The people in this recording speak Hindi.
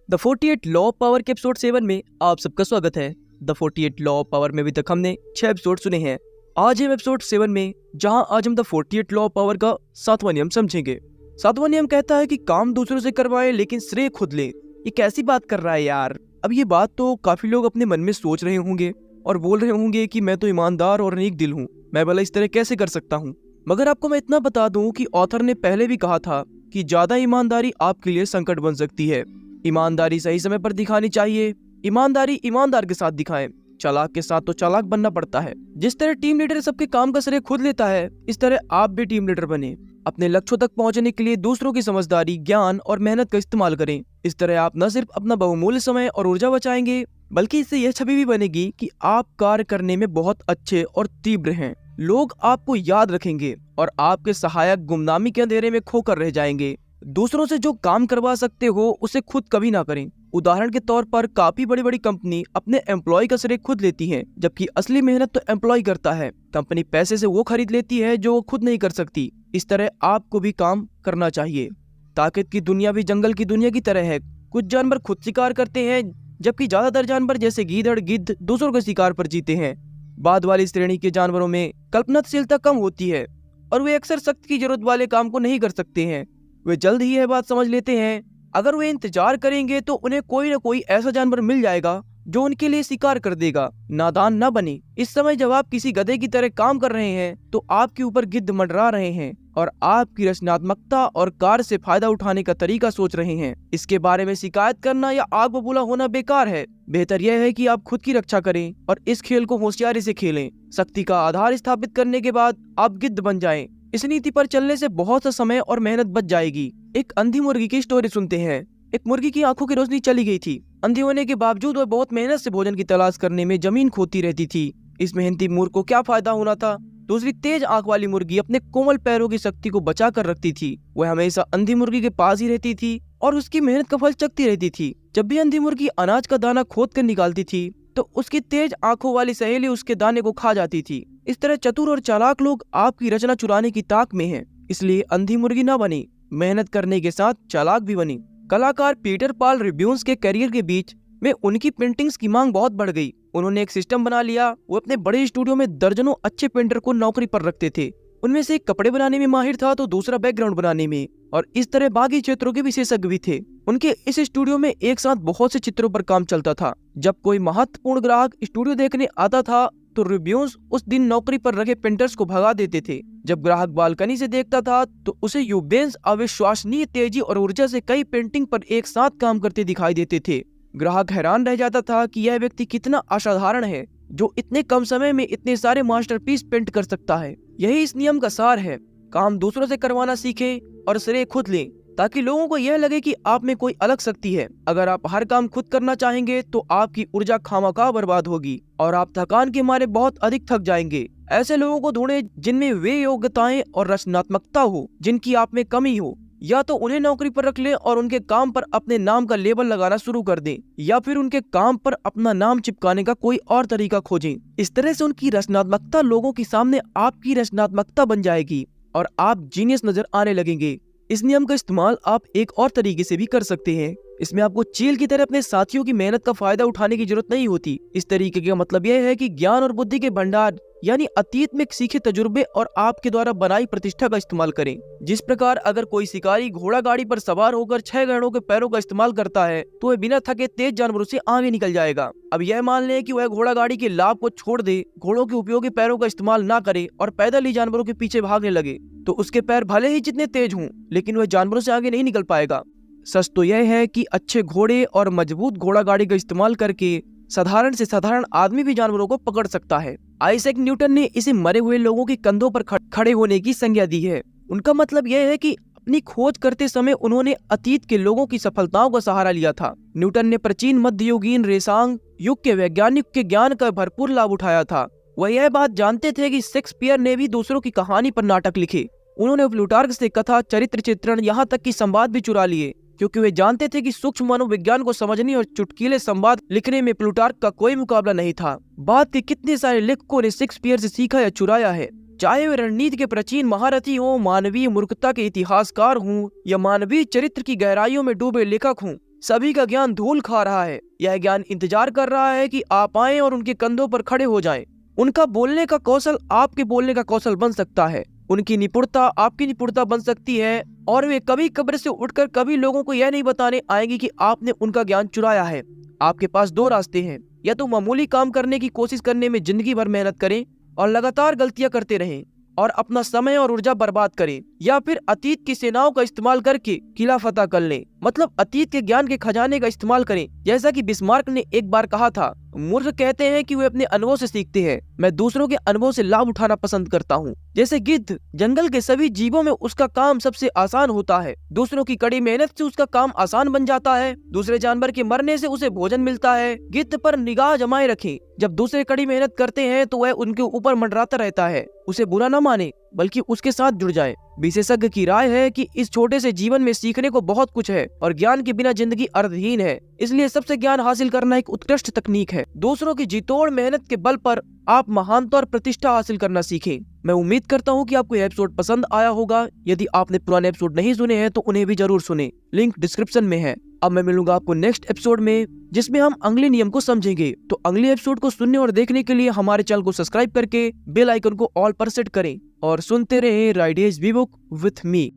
द 48 लॉ ऑफ पावर के एपिसोड 7 में आप सबका स्वागत है। द 48 लॉ ऑफ पावर में अभी तक हमने 6 एपिसोड सुने हैं। आज हम एपिसोड 7 में जहां आज हम द 48 लॉ ऑफ पावर का 7वां नियम समझेंगे। 7वां नियम कहता है कि काम दूसरों से करवाए लेकिन श्रेय खुद ले। ये कैसी बात कर रहा है यार। अब ये बात तो काफी लोग अपने मन में सोच रहे होंगे और बोल रहे होंगे कि मैं तो ईमानदार और नेक दिल हूँ, मैं भला इस तरह कैसे कर सकता हूँ। मगर आपको मैं इतना बता दूं कि ऑथर ने पहले भी कहा था कि ज्यादा ईमानदारी आपके लिए संकट बन सकती है। ईमानदारी सही समय पर दिखानी चाहिए। ईमानदारी ईमानदार के साथ दिखाएं, चालाक के साथ तो चालाक बनना पड़ता है। जिस तरह टीम लीडर सबके काम का श्रेय खुद लेता है, इस तरह आप भी टीम लीडर बने। अपने लक्ष्यों तक पहुंचने के लिए दूसरों की समझदारी, ज्ञान और मेहनत का इस्तेमाल करें। इस तरह आप न सिर्फ अपना बहुमूल्य समय और ऊर्जा बचाएंगे, बल्कि इससे यह छवि भी बनेगी कि आप कार्य करने में बहुत अच्छे और तीव्र हैं। लोग आपको याद रखेंगे और आपके सहायक गुमनामी के अंधेरे में खोकर रह जाएंगे। दूसरों से जो काम करवा सकते हो उसे खुद कभी ना करें। उदाहरण के तौर पर काफी बड़ी बड़ी कंपनी अपने एम्प्लॉय का श्रेय खुद लेती है, जबकि असली मेहनत तो एम्प्लॉय करता है। कंपनी पैसे से वो खरीद लेती है जो वो खुद नहीं कर सकती। इस तरह आपको भी काम करना चाहिए। ताकत की दुनिया भी जंगल की दुनिया की तरह है। कुछ जानवर खुद शिकार करते हैं, जबकि ज्यादातर जानवर जैसे गीदड़, गिद्ध दूसरों के शिकार पर जीते हैं। बाद वाली श्रेणी के जानवरों में कल्पनाशीलता कम होती है और वे अक्सर सख्त की जरूरत वाले काम को नहीं कर सकते हैं। वे जल्द ही यह बात समझ लेते हैं, अगर वे इंतजार करेंगे तो उन्हें कोई न कोई ऐसा जानवर मिल जाएगा जो उनके लिए शिकार कर देगा। नादान न बने। इस समय जब आप किसी गधे की तरह काम कर रहे हैं तो आपके ऊपर गिद्ध मंडरा रहे हैं और आपकी रचनात्मकता और कार्य से फायदा उठाने का तरीका सोच रहे हैं। इसके बारे में शिकायत करना या आग बबूला होना बेकार है। बेहतर यह है कि आप खुद की रक्षा करें और इस खेल को होशियारी से खेलें। शक्ति का आधार स्थापित करने के बाद आप गिद्ध बन जाएं। इस नीति पर चलने से बहुत सा समय और मेहनत बच जाएगी। एक अंधी मुर्गी की स्टोरी सुनते हैं। एक मुर्गी की आंखों की रोशनी चली गई थी। अंधी होने के बावजूद वह बहुत मेहनत से भोजन की तलाश करने में जमीन खोदती रहती थी। इस मेहनती मूर्ख को क्या फायदा होना था। दूसरी तेज आंख वाली मुर्गी अपने कोमल पैरों की शक्ति को बचा कर रखती थी। वह हमेशा अंधी मुर्गी के पास ही रहती थी और उसकी मेहनत का फल चखती रहती थी। जब भी अंधी मुर्गी अनाज का दाना खोद कर निकालती थी तो उसकी तेज आंखों वाली सहेली उसके दाने को खा जाती थी। इस तरह चतुर और चालाक लोग आपकी रचना चुराने की ताक में हैं। इसलिए अंधी मुर्गी न बनी, मेहनत करने के साथ चालाक भी बनी। कलाकार पीटर पॉल रिब्यून्स के करियर के बीच में उनकी पेंटिंग्स की मांग बहुत बढ़ गई। उन्होंने एक सिस्टम बना लिया। वो अपने बड़े स्टूडियो में दर्जनों अच्छे पेंटर को नौकरी पर रखते थे। उनमें से एक कपड़े बनाने में माहिर था तो दूसरा बैकग्राउंड बनाने में, और इस तरह बाकी क्षेत्रों के विशेषज्ञ भी थे। उनके इस स्टूडियो में एक साथ बहुत से चित्रों पर काम चलता था। जब कोई महत्वपूर्ण ग्राहक स्टूडियो देखने आता था तो रिब्यून्स उस दिन नौकरी पर रखे पेंटर्स को भगा देते थे। जब ग्राहक बालकनी से देखता था तो उसे यूबेंस अविश्वसनीय तेजी और ऊर्जा से कई पेंटिंग पर एक साथ काम करते दिखाई देते थे। ग्राहक हैरान रह जाता था कि यह व्यक्ति कितना असाधारण है जो इतने कम समय में इतने सारे मास्टरपीस पेंट कर सकता है। यही इस नियम का सार है। काम दूसरों से करवाना सीखें और श्रेय खुद लें, ताकि लोगों को यह लगे कि आप में कोई अलग शक्ति है। अगर आप हर काम खुद करना चाहेंगे तो आपकी ऊर्जा खामखा बर्बाद होगी और आप थकान के मारे बहुत अधिक थक जाएंगे। ऐसे लोगों को ढूंढें जिनमें वे योग्यताएं और रचनात्मकता हो जिनकी आप में कमी हो। या तो उन्हें नौकरी पर रख लें और उनके काम पर अपने नाम का लेबल लगाना शुरू कर दें, या फिर उनके काम पर अपना नाम चिपकाने का कोई और तरीका खोजें। इस तरह से उनकी रचनात्मकता लोगों के सामने आपकी रचनात्मकता बन जाएगी और आप जीनियस नजर आने लगेंगे। इस नियम का इस्तेमाल आप एक और तरीके से भी कर सकते हैं। इसमें आपको चील की तरह अपने साथियों की मेहनत का फायदा उठाने की जरूरत नहीं होती। इस तरीके का मतलब यह है कि ज्ञान और बुद्धि के भंडार यानी अतीत में सीखे तजुर्बे और आपके द्वारा बनाई प्रतिष्ठा का इस्तेमाल करें। जिस प्रकार अगर कोई शिकारी घोड़ा गाड़ी पर सवार होकर 6 गधों के पैरों का इस्तेमाल करता है तो वह बिना थके तेज जानवरों से आगे निकल जाएगा। अब यह मान लें कि वह घोड़ा गाड़ी के लाभ को छोड़ दे, घोड़ों के उपयोगी पैरों का इस्तेमाल ना करे और पैदल ही जानवरों के पीछे भागने लगे, तो उसके पैर भले ही जितने तेज हों लेकिन वह जानवरों से आगे नहीं निकल पाएगा। सच तो यह है कि अच्छे घोड़े और मजबूत घोड़ा गाड़ी का इस्तेमाल करके साधारण से साधारण आदमी भी जानवरों को पकड़ सकता है। आइजैक न्यूटन ने इसे मरे हुए लोगों के कंधों पर खड़े होने की संज्ञा दी है। उनका मतलब यह है कि अपनी खोज करते समय उन्होंने अतीत के लोगों की सफलताओं का सहारा लिया था। न्यूटन ने प्राचीन मध्ययुगीन रेसांग युग के वैज्ञानिक के ज्ञान का भरपूर लाभ उठाया था। वह यह बात जानते थे कि शेक्सपियर ने भी दूसरों की कहानी पर नाटक लिखे। उन्होंने प्लूटार्क से कथा, चरित्र चित्रण, यहाँ तक कि संवाद भी चुरा लिए, क्योंकि वे जानते थे कि सूक्ष्म मनोविज्ञान को समझने और चुटकीले संवाद लिखने में प्लूटार्क का कोई मुकाबला नहीं था। बात के कितने सारे लेखकों ने शेक्सपियर से सीखा या चुराया है। चाहे वे रणनीति के प्राचीन महारथी हों, मानवीय मूर्खता के इतिहासकार हों या मानवीय चरित्र की गहराइयों में डूबे लेखक हों, सभी का ज्ञान धूल खा रहा है। यह ज्ञान इंतजार कर रहा है कि आप आएं और उनके कंधों पर खड़े हो जाएं। उनका बोलने का कौशल आपके बोलने का कौशल बन सकता है। उनकी निपुणता आपकी निपुणता बन सकती है और वे कभी कब्र से उठकर कभी लोगों को यह नहीं बताने आएंगे कि आपने उनका ज्ञान चुराया है। आपके पास दो रास्ते हैं, या तो मामूली काम करने की कोशिश करने में जिंदगी भर मेहनत करें और लगातार गलतियां करते रहें और अपना समय और ऊर्जा बर्बाद करें, या फिर अतीत की सेनाओं का इस्तेमाल करके किला फतह कर लें। मतलब अतीत के ज्ञान के खजाने का इस्तेमाल करें। जैसा कि बिस्मार्क ने एक बार कहा था, मूर्ख कहते हैं कि वे अपने अनुभव से सीखते हैं, मैं दूसरों के अनुभव से लाभ उठाना पसंद करता हूँ। जैसे गिद्ध, जंगल के सभी जीवों में उसका काम सबसे आसान होता है। दूसरों की कड़ी मेहनत से उसका काम आसान बन जाता है। दूसरे जानवर के मरने से उसे भोजन मिलता है। गिद्ध पर निगाह जमाए रखें। जब दूसरे कड़ी मेहनत करते हैं तो वह उनके ऊपर मंडराता रहता है। उसे बुरा न माने, बल्कि उसके साथ जुड़ जाए। विशेषज्ञ की राय है कि इस छोटे से जीवन में सीखने को बहुत कुछ है और ज्ञान के बिना जिंदगी अर्थहीन है। इसलिए सबसे ज्ञान हासिल करना एक उत्कृष्ट तकनीक है। दूसरों की जीतोड़ मेहनत के बल पर आप महानता और प्रतिष्ठा हासिल करना सीखें। मैं उम्मीद करता हूँ कि आपको यह एपिसोड पसंद आया होगा। यदि आपने पुराने एपिसोड नहीं सुने हैं तो उन्हें भी जरूर सुने, लिंक डिस्क्रिप्शन में है। अब मैं मिलूंगा आपको नेक्स्ट एपिसोड में, जिसमें हम अगले नियम को समझेंगे। तो अगले एपिसोड को सुनने और देखने के लिए हमारे चैनल को सब्सक्राइब करके बेल आइकन को ऑल पर सेट करें और सुनते रहें राइडियस वी बुक विथ मी।